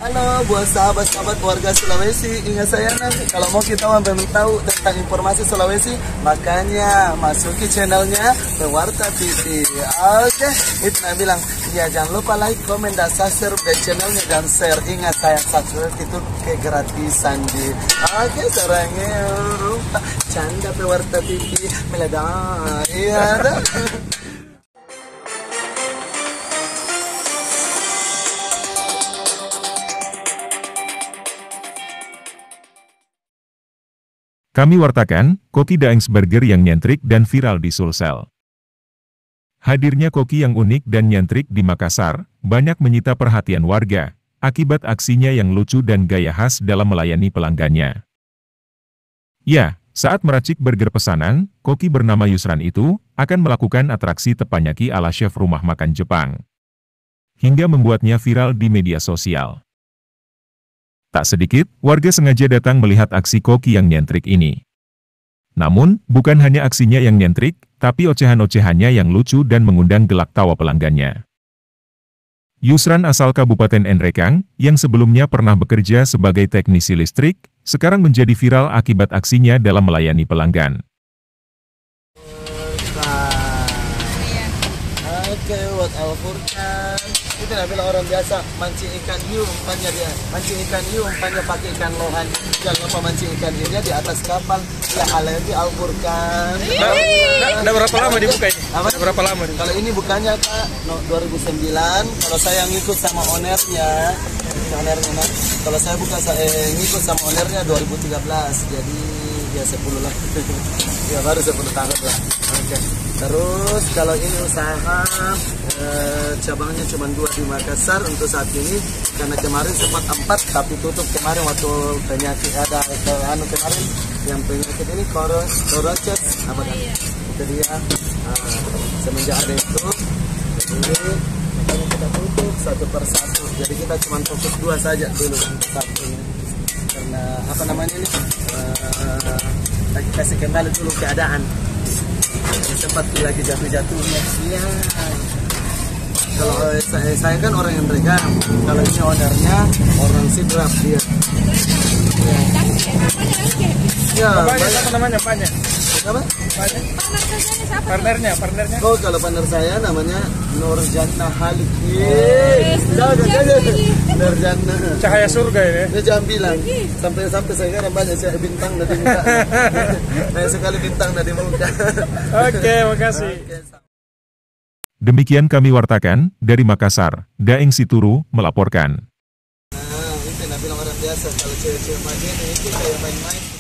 Halo buat sahabat-sahabat warga Sulawesi, ingat saya nanti kalau mau kita tahu tentang informasi Sulawesi, makanya masuki channelnya Pewarta TV. Oke, itu Nah bilang, ya jangan lupa like, komen, dan subscribe di channelnya dan share. Ingat saya subscribe itu kegratisan di. Oke, sarangnya canda Pewarta TV meledak. Iya dah. Kami wartakan, Koki Daengs Burger yang nyentrik dan viral di Sulsel. Hadirnya koki yang unik dan nyentrik di Makassar, banyak menyita perhatian warga, akibat aksinya yang lucu dan gaya khas dalam melayani pelanggannya. Ya, saat meracik burger pesanan, koki bernama Yusran itu, akan melakukan atraksi teppanyaki ala chef rumah makan Jepang. Hingga membuatnya viral di media sosial. Tak sedikit, warga sengaja datang melihat aksi koki yang nyentrik ini. Namun, bukan hanya aksinya yang nyentrik, tapi ocehan-ocehannya yang lucu dan mengundang gelak tawa pelanggannya. Yusran asal Kabupaten Nrekang, yang sebelumnya pernah bekerja sebagai teknisi listrik, sekarang menjadi viral akibat aksinya dalam melayani pelanggan. Oke, buat Al-Furqan. Itu bilang orang biasa mancing ikan hiu, umpannya dia mancing ikan hiu, umpannya pakai ikan lohan. Jangan lupa mancing ikan hiu di atas kapal. Ya alergi Al-Furqan. Ada berapa lama dibuka ini? Apa? Ada berapa lama? Kalau ini bukannya Pak 2009. Kalau saya ngikut sama ownernya, kalau saya ngikut sama ownernya 2013. Jadi ya 10 lah. Ya baru 10 tahun lah. Oke. Terus kalau ini usaha cabangnya cuma 2 di Makassar untuk saat ini, karena kemarin sempat 4 tapi tutup kemarin waktu penyakit ada kemarin yang penyakit ini korocet apa kan? Itu dia. Semenjak ada itu, jadi makanya kita tutup satu persatu. Jadi kita cuma fokus 2 saja dulu saat ini. Karena apa namanya ini? Kasih kembali dulu keadaan. Sempat lagi jatuh-jatuhnya. Iya. Kalau saya kan orang yang Nrekang. Kalau ini ownernya orang Sidrap dia. Ya. Apa namanya banyak? Apa? Banyak. Partnernya. Oh, kalau partner saya namanya Nurjannah Halik. Nurjannah. Cahaya surga ini. Dia jangan bilang. Sampai sekarang banyak saya bintang dari muka. Banyak sekali bintang dari muka. Oke, makasih. Demikian kami wartakan, dari Makassar, Daeng Situru, melaporkan. Nah, itu bilang orang biasa, kalau cewek-cewek main itu kayak main-main.